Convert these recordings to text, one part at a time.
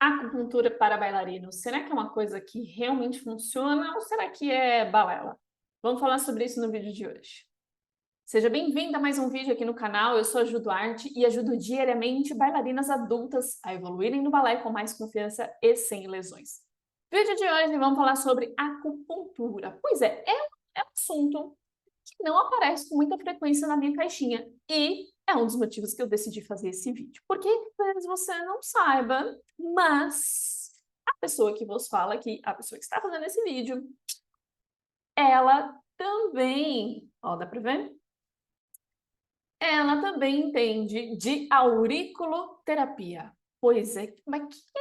Acupuntura para bailarinos, será que é uma coisa que realmente funciona ou será que é balela? Vamos falar sobre isso no vídeo de hoje. Seja bem-vinda a mais um vídeo aqui no canal, eu sou a Ju Duarte e ajudo diariamente bailarinas adultas a evoluírem no balé com mais confiança e sem lesões. No vídeo de hoje vamos falar sobre acupuntura. Pois é um assunto que não aparece com muita frequência na minha caixinha e é um dos motivos que eu decidi fazer esse vídeo. Porque talvez você não saiba, mas a pessoa que vos fala aqui, a pessoa que está fazendo esse vídeo, ela também, ó, dá pra ver? Ela também entende de auriculoterapia. Pois é, mas que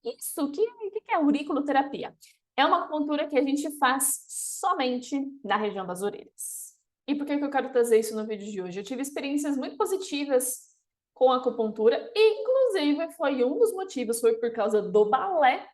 é isso? O que é auriculoterapia? É uma acupuntura que a gente faz somente na região das orelhas. E por que eu quero trazer isso no vídeo de hoje? Eu tive experiências muito positivas com a acupuntura e, inclusive, foi um dos motivos, foi por causa do balé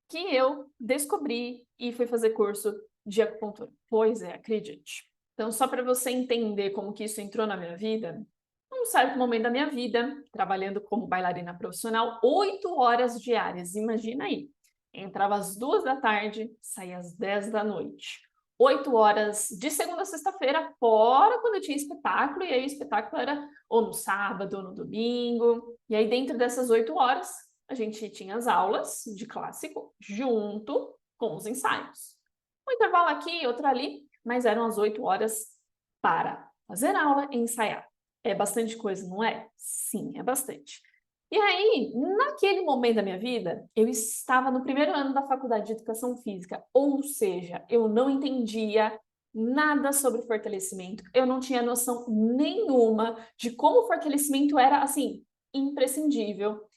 que eu descobri e fui fazer curso de acupuntura. Pois é, acredite. Então, só para você entender como que isso entrou na minha vida, num certo momento da minha vida, trabalhando como bailarina profissional, 8 horas diárias, imagina aí. Entrava às 2 da tarde, saía às 10 da noite. 8 horas de segunda a sexta-feira, fora quando eu tinha espetáculo, e aí o espetáculo era ou no sábado ou no domingo. E aí, dentro dessas 8 horas, a gente tinha as aulas de clássico junto com os ensaios. Um intervalo aqui, outro ali, mas eram as 8 horas para fazer aula e ensaiar. É bastante coisa, não é? Sim, é bastante. E aí, naquele momento da minha vida, eu estava no primeiro ano da faculdade de Educação Física, ou seja, eu não entendia nada sobre fortalecimento, eu não tinha noção nenhuma de como o fortalecimento era, assim, imprescindível,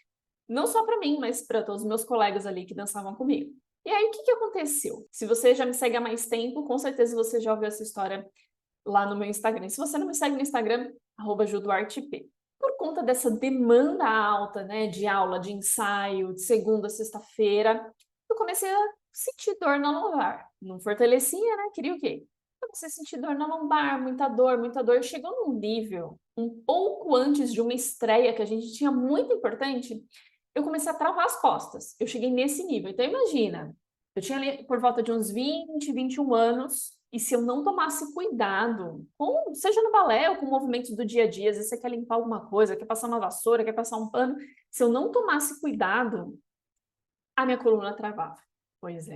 não só para mim, mas para todos os meus colegas ali que dançavam comigo. E aí, o que aconteceu? Se você já me segue há mais tempo, com certeza você já ouviu essa história lá no meu Instagram. Se você não me segue no Instagram, @juduartep. Por conta dessa demanda alta, né, de aula, de ensaio, de segunda a sexta-feira, eu comecei a sentir dor na lombar. Não fortalecia, né? Queria o quê? Comecei a sentir dor na lombar, muita dor, muita dor. Chegou num nível, um pouco antes de uma estreia que a gente tinha muito importante, eu comecei a travar as costas. Eu cheguei nesse nível. Então, imagina, eu tinha ali por volta de uns 20, 21 anos, e se eu não tomasse cuidado, seja no balé ou com movimentos do dia a dia, às vezes você quer limpar alguma coisa, quer passar uma vassoura, quer passar um pano, se eu não tomasse cuidado, a minha coluna travava. Pois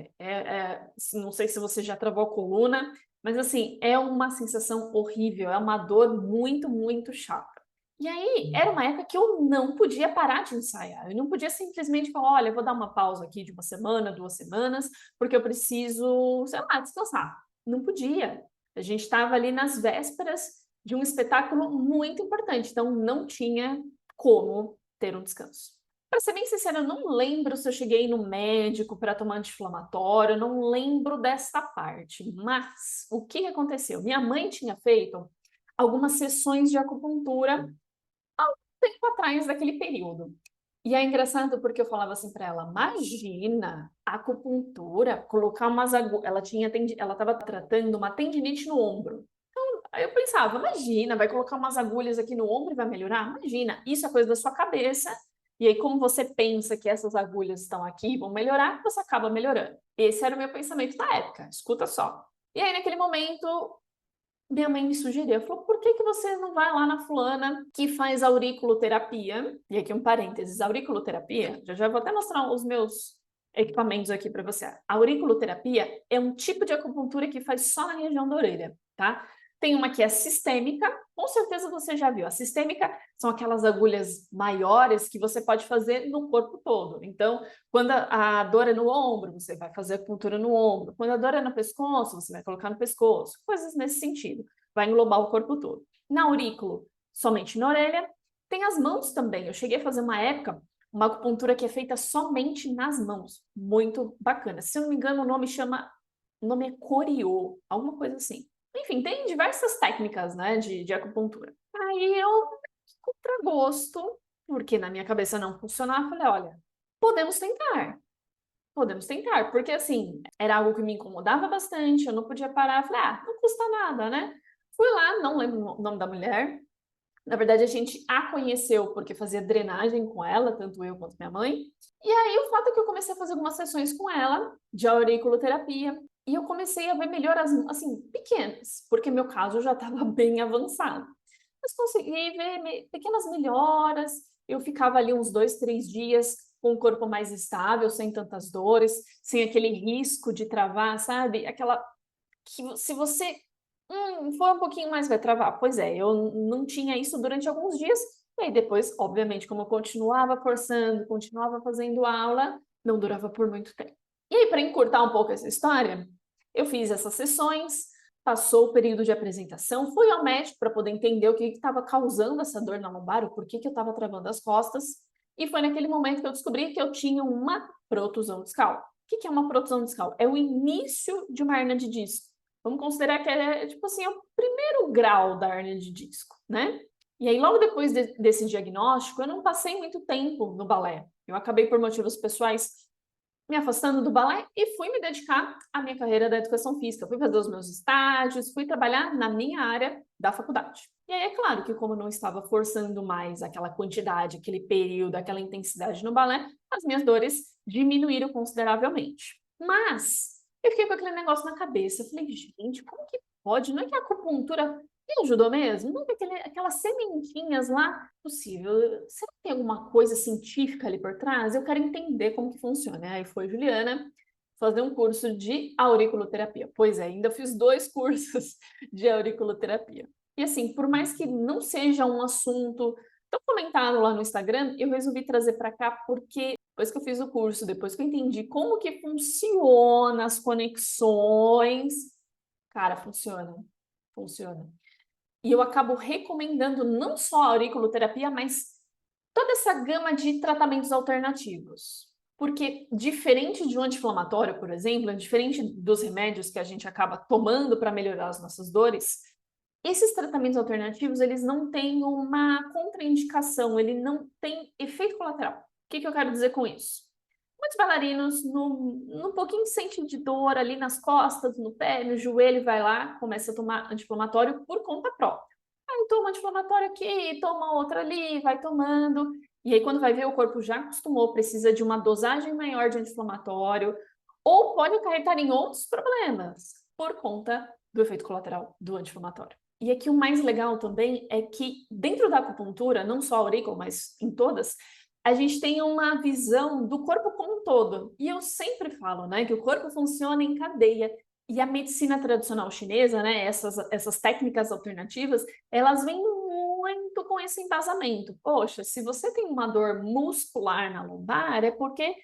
não sei se você já travou a coluna, mas assim, é uma sensação horrível, é uma dor muito, muito chata. E aí, era uma época que eu não podia parar de ensaiar, eu não podia simplesmente falar, olha, eu vou dar uma pausa aqui de 1 semana, 2 semanas, porque eu preciso, sei lá, descansar. Não podia. A gente estava ali nas vésperas de um espetáculo muito importante, então não tinha como ter um descanso. Para ser bem sincera, eu não lembro se eu cheguei no médico para tomar anti-inflamatório, eu não lembro dessa parte, mas o que aconteceu? Minha mãe tinha feito algumas sessões de acupuntura há um tempo atrás, daquele período. E é engraçado porque eu falava assim para ela, imagina, acupuntura, colocar umas agulhas, ela estava tratando uma tendinite no ombro. Aí eu pensava, imagina, vai colocar umas agulhas aqui no ombro e vai melhorar? Imagina, isso é coisa da sua cabeça. E aí, como você pensa que essas agulhas estão aqui e vão melhorar, você acaba melhorando. Esse era o meu pensamento na época, escuta só. E aí, naquele momento, minha mãe me sugeriu, falou, por que você não vai lá na fulana que faz auriculoterapia? E aqui um parênteses, auriculoterapia, já vou até mostrar os meus equipamentos aqui para você. A auriculoterapia é um tipo de acupuntura que faz só na região da orelha, tá? Tem uma que é sistêmica, com certeza você já viu. A sistêmica são aquelas agulhas maiores que você pode fazer no corpo todo. Então, quando a dor é no ombro, você vai fazer acupuntura no ombro. Quando a dor é no pescoço, você vai colocar no pescoço. Coisas nesse sentido. Vai englobar o corpo todo. Na aurículo, somente na orelha. Tem as mãos também. Eu cheguei a fazer uma época uma acupuntura que é feita somente nas mãos. Muito bacana. Se eu não me engano, o nome é Coriô, alguma coisa assim. Enfim, tem diversas técnicas, né, de acupuntura. Aí eu, contra gosto, porque na minha cabeça não funcionava, falei, olha, podemos tentar. Podemos tentar, porque assim, era algo que me incomodava bastante, eu não podia parar, falei, não custa nada, né? Fui lá, não lembro o nome da mulher, Na verdade, a gente a conheceu porque fazia drenagem com ela, tanto eu quanto minha mãe. E aí, o fato é que eu comecei a fazer algumas sessões com ela, de auriculoterapia, e eu comecei a ver melhoras, assim, pequenas, porque meu caso já estava bem avançado. Mas consegui ver pequenas melhoras, eu ficava ali uns 2, 3 dias com o corpo mais estável, sem tantas dores, sem aquele risco de travar, sabe? Aquela que se você for um pouquinho mais vai travar. Pois é, eu não tinha isso durante alguns dias, e aí depois, obviamente, como eu continuava forçando, continuava fazendo aula, não durava por muito tempo. E aí, para encurtar um pouco essa história, eu fiz essas sessões, passou o período de apresentação, fui ao médico para poder entender o que estava causando essa dor na lombar, o porquê que eu estava travando as costas, e foi naquele momento que eu descobri que eu tinha uma protusão discal. O que é uma protusão discal? É o início de uma hernia de disco. Vamos considerar que é, tipo assim, é o primeiro grau da hernia de disco, né? E aí, logo depois desse diagnóstico, eu não passei muito tempo no balé. Eu acabei, por motivos pessoais, me afastando do balé e fui me dedicar à minha carreira da educação física. Fui fazer os meus estágios, fui trabalhar na minha área da faculdade. E aí, é claro que como eu não estava forçando mais aquela quantidade, aquele período, aquela intensidade no balé, as minhas dores diminuíram consideravelmente. Mas eu fiquei com aquele negócio na cabeça. Eu falei, gente, como que pode? Não é que a acupuntura me ajudou mesmo? Não é que aquelas sementinhas lá, possível. Será que tem alguma coisa científica ali por trás? Eu quero entender como que funciona. Aí foi Juliana fazer um curso de auriculoterapia. Pois é, ainda fiz 2 cursos de auriculoterapia. E assim, por mais que não seja um assunto tão comentado lá no Instagram, eu resolvi trazer para cá porque depois que eu fiz o curso, depois que eu entendi como que funciona as conexões, cara, funciona, funciona. E eu acabo recomendando não só a auriculoterapia, mas toda essa gama de tratamentos alternativos. Porque, diferente de um anti-inflamatório, por exemplo, diferente dos remédios que a gente acaba tomando para melhorar as nossas dores, esses tratamentos alternativos, eles não têm uma contraindicação, ele não tem efeito colateral. O que eu quero dizer com isso? Muitos bailarinos, num pouquinho sente de dor ali nas costas, no pé, no joelho, vai lá, começa a tomar anti-inflamatório por conta própria. Aí toma anti-inflamatório aqui, toma outra ali, vai tomando. E aí, quando vai ver, o corpo já acostumou, precisa de uma dosagem maior de anti-inflamatório, ou pode acarretar em outros problemas por conta do efeito colateral do anti-inflamatório. E aqui o mais legal também é que dentro da acupuntura, não só a aurícula, mas em todas, a gente tem uma visão do corpo como um todo. E eu sempre falo, né, que o corpo funciona em cadeia. E a medicina tradicional chinesa, né, essas técnicas alternativas, elas vêm muito com esse embasamento. Poxa, se você tem uma dor muscular na lombar, é porque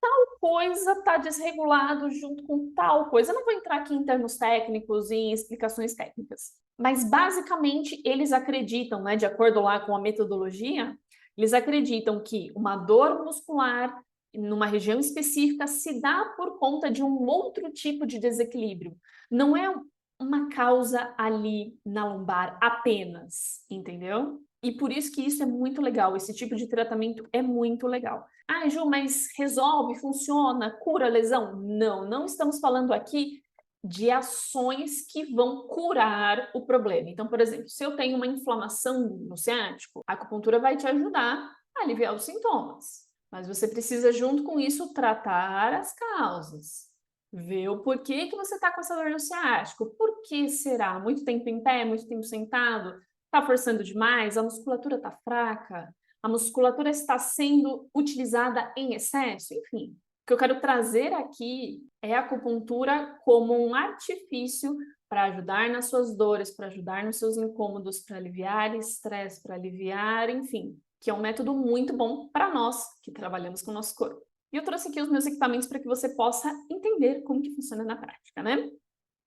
tal coisa está desregulado junto com tal coisa. Eu não vou entrar aqui em termos técnicos e em explicações técnicas, mas basicamente eles acreditam, né, de acordo lá com a metodologia, eles acreditam que uma dor muscular numa região específica se dá por conta de um outro tipo de desequilíbrio. Não é uma causa ali na lombar apenas, entendeu? E por isso que isso é muito legal, esse tipo de tratamento é muito legal. Ah, Ju, mas resolve, funciona, cura a lesão? Não, não estamos falando aqui de ações que vão curar o problema. Então, por exemplo, se eu tenho uma inflamação no ciático, a acupuntura vai te ajudar a aliviar os sintomas. Mas você precisa, junto com isso, tratar as causas. Ver o porquê que você está com essa dor no ciático. Por que será? Muito tempo em pé, muito tempo sentado? Está forçando demais? A musculatura está fraca? A musculatura está sendo utilizada em excesso? Enfim, o que eu quero trazer aqui é a acupuntura como um artifício para ajudar nas suas dores, para ajudar nos seus incômodos, para aliviar estresse, para aliviar, enfim, que é um método muito bom para nós que trabalhamos com o nosso corpo. E eu trouxe aqui os meus equipamentos para que você possa entender como que funciona na prática, né?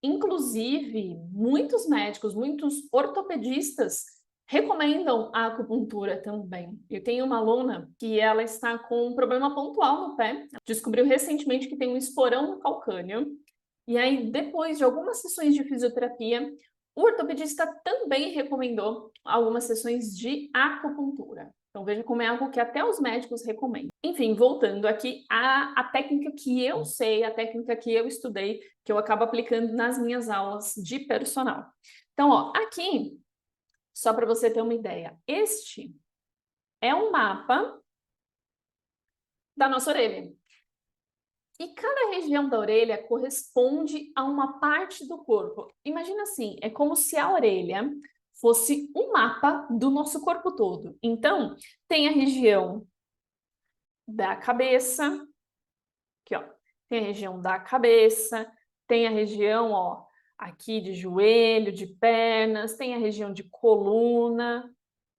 Inclusive, muitos médicos, muitos ortopedistas recomendam a acupuntura também. Eu tenho uma aluna que ela está com um problema pontual no pé, descobriu recentemente que tem um esporão no calcâneo, e aí depois de algumas sessões de fisioterapia, o ortopedista também recomendou algumas sessões de acupuntura. Então veja como é algo que até os médicos recomendam. Enfim, voltando aqui à técnica que eu sei, a técnica que eu estudei, que eu acabo aplicando nas minhas aulas de personal. Então, ó, aqui Só para você ter uma ideia, este é um mapa da nossa orelha. E cada região da orelha corresponde a uma parte do corpo. Imagina assim, é como se a orelha fosse um mapa do nosso corpo todo. Então, tem a região da cabeça, aqui ó, tem a região da cabeça, tem a região, ó, aqui de joelho, de pernas, tem a região de coluna.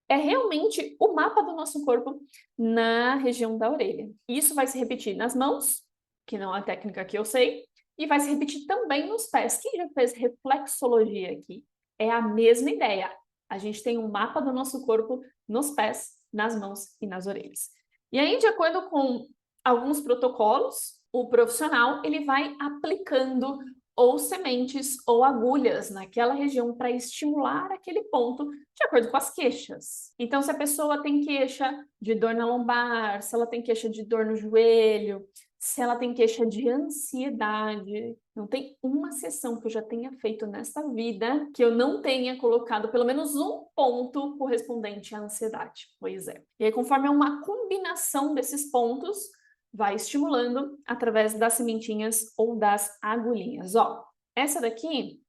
É realmente o mapa do nosso corpo na região da orelha. Isso vai se repetir nas mãos, que não é a técnica que eu sei, e vai se repetir também nos pés. Quem já fez reflexologia aqui? É a mesma ideia. A gente tem um mapa do nosso corpo nos pés, nas mãos e nas orelhas. E aí, de acordo com alguns protocolos, o profissional ele vai aplicando ou sementes ou agulhas naquela região para estimular aquele ponto de acordo com as queixas. Então, se a pessoa tem queixa de dor na lombar, se ela tem queixa de dor no joelho, se ela tem queixa de ansiedade, não tem uma sessão que eu já tenha feito nesta vida que eu não tenha colocado pelo menos um ponto correspondente à ansiedade. Pois é. E aí, conforme é uma combinação desses pontos, vai estimulando através das sementinhas ou das agulhinhas. Ó, essa daqui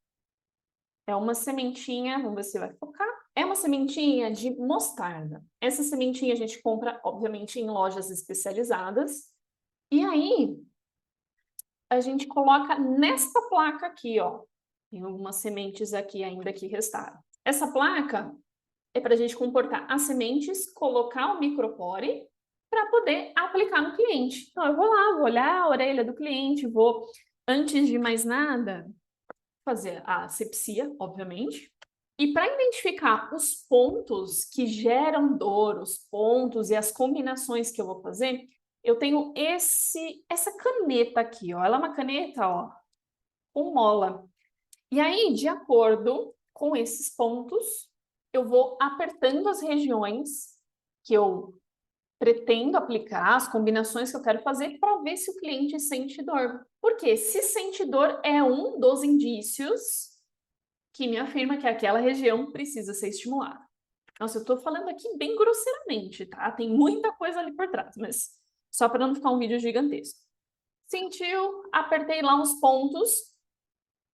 é uma sementinha, vamos ver se vai focar. É uma sementinha de mostarda. Essa sementinha a gente compra, obviamente, em lojas especializadas. E aí, a gente coloca nesta placa aqui, ó. Tem algumas sementes aqui ainda que restaram. Essa placa é para a gente comportar as sementes, colocar o micropore para poder aplicar no cliente. Então, eu vou lá, vou olhar a orelha do cliente, vou, antes de mais nada, fazer a asepsia, obviamente. E para identificar os pontos que geram dor, os pontos e as combinações que eu vou fazer, eu tenho essa caneta aqui, ó. Ela é uma caneta, ó, com mola. E aí, de acordo com esses pontos, eu vou apertando as regiões que eu pretendo aplicar, as combinações que eu quero fazer para ver se o cliente sente dor. Porque se sente dor é um dos indícios que me afirma que aquela região precisa ser estimulada. Nossa, eu estou falando aqui bem grosseiramente, tá? Tem muita coisa ali por trás, mas só para não ficar um vídeo gigantesco. Sentiu, apertei lá uns pontos,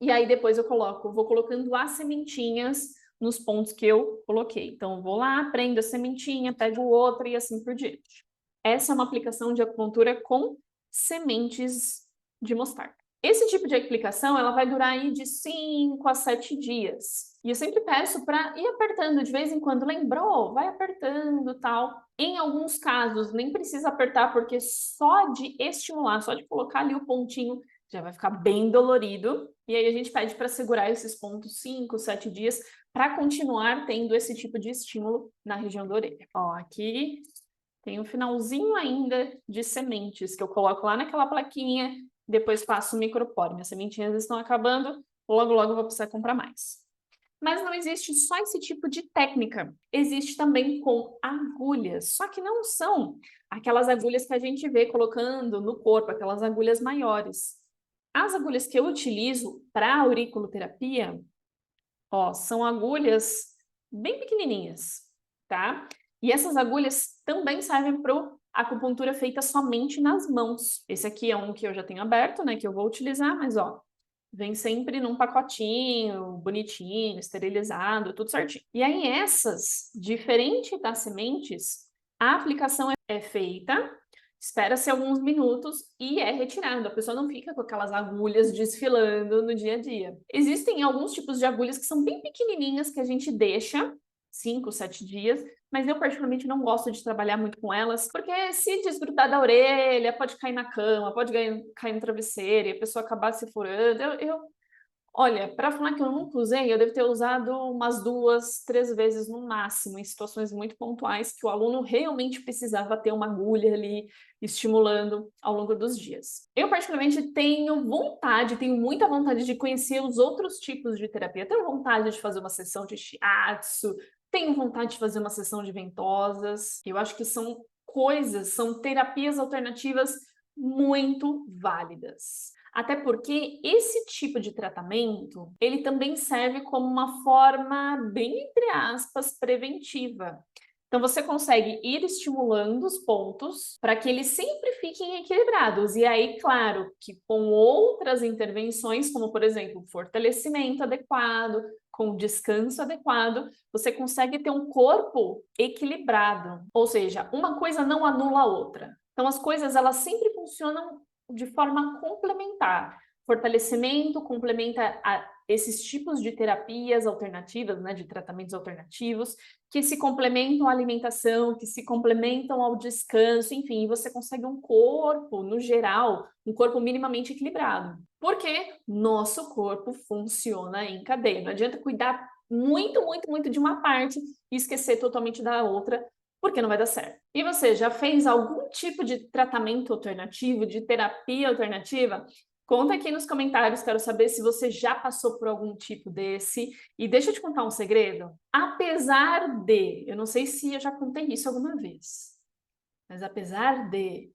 e aí depois eu vou colocando as sementinhas nos pontos que eu coloquei. Então, eu vou lá, prendo a sementinha, pego outra e assim por diante. Essa é uma aplicação de acupuntura com sementes de mostarda. Esse tipo de aplicação, ela vai durar aí de 5 a 7 dias. E eu sempre peço para ir apertando de vez em quando. Lembrou? Vai apertando, tal. Em alguns casos, nem precisa apertar, porque só de estimular, só de colocar ali o pontinho, já vai ficar bem dolorido. E aí a gente pede para segurar esses pontos 5, 7 dias para continuar tendo esse tipo de estímulo na região da orelha. Ó, aqui tem um finalzinho ainda de sementes que eu coloco lá naquela plaquinha, depois passo o micropore. Minhas sementinhas estão acabando, logo logo eu vou precisar comprar mais. Mas não existe só esse tipo de técnica, existe também com agulhas, só que não são aquelas agulhas que a gente vê colocando no corpo, aquelas agulhas maiores. As agulhas que eu utilizo para auriculoterapia, ó, são agulhas bem pequenininhas, tá? E essas agulhas também servem para acupuntura feita somente nas mãos. Esse aqui é um que eu já tenho aberto, né, que eu vou utilizar, mas ó, vem sempre num pacotinho, bonitinho, esterilizado, tudo certinho. E aí essas, diferente das sementes, a aplicação é feita, espera-se alguns minutos e é retirado. A pessoa não fica com aquelas agulhas desfilando no dia a dia. Existem alguns tipos de agulhas que são bem pequenininhas que a gente deixa 5, 7 dias, mas eu particularmente não gosto de trabalhar muito com elas, porque se desgrudar da orelha, pode cair na cama, pode cair no travesseiro e a pessoa acabar se furando. Olha, para falar que eu nunca usei, eu devo ter usado umas 2, 3 vezes no máximo, em situações muito pontuais que o aluno realmente precisava ter uma agulha ali estimulando ao longo dos dias. Eu particularmente tenho muita vontade de conhecer os outros tipos de terapia. Tenho vontade de fazer uma sessão de shiatsu, tenho vontade de fazer uma sessão de ventosas. Eu acho que são terapias alternativas muito válidas. Até porque esse tipo de tratamento, ele também serve como uma forma, bem entre aspas, preventiva. Então você consegue ir estimulando os pontos para que eles sempre fiquem equilibrados. E aí, claro, que com outras intervenções, como por exemplo, fortalecimento adequado, com descanso adequado, você consegue ter um corpo equilibrado. Ou seja, uma coisa não anula a outra. Então as coisas elas sempre funcionam de forma complementar. Fortalecimento complementa esses tipos de terapias alternativas, né, de tratamentos alternativos, que se complementam à alimentação, que se complementam ao descanso, enfim, você consegue um corpo, no geral, um corpo minimamente equilibrado. Porque nosso corpo funciona em cadeia. Não adianta cuidar muito, muito, muito de uma parte e esquecer totalmente da outra, porque não vai dar certo. E você já fez algum tipo de tratamento alternativo, de terapia alternativa? Conta aqui nos comentários, quero saber se você já passou por algum tipo desse. E deixa eu te contar um segredo. Apesar de, eu não sei se eu já contei isso alguma vez, mas apesar de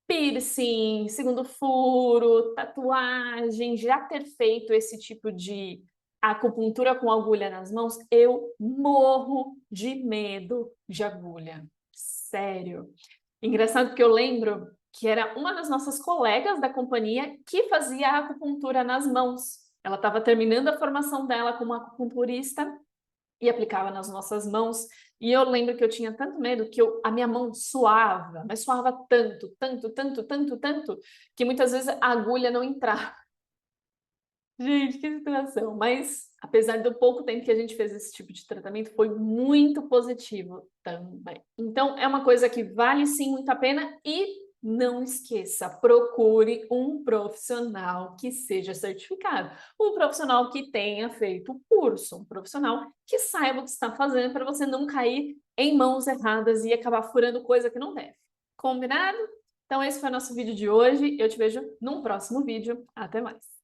piercing, segundo furo, tatuagem, já ter feito esse tipo de acupuntura com agulha nas mãos, eu morro de medo de agulha. Sério. Engraçado que eu lembro que era uma das nossas colegas da companhia que fazia acupuntura nas mãos. Ela estava terminando a formação dela como acupunturista e aplicava nas nossas mãos. E eu lembro que eu tinha tanto medo que a minha mão suava, mas suava tanto, tanto, tanto, tanto, tanto, que muitas vezes a agulha não entrava. Gente, que situação! Mas, apesar do pouco tempo que a gente fez esse tipo de tratamento, foi muito positivo também. Então, é uma coisa que vale sim muito a pena e não esqueça, procure um profissional que seja certificado, um profissional que tenha feito o curso, um profissional que saiba o que está fazendo para você não cair em mãos erradas e acabar furando coisa que não deve. Combinado? Então, esse foi o nosso vídeo de hoje. Eu te vejo num próximo vídeo. Até mais!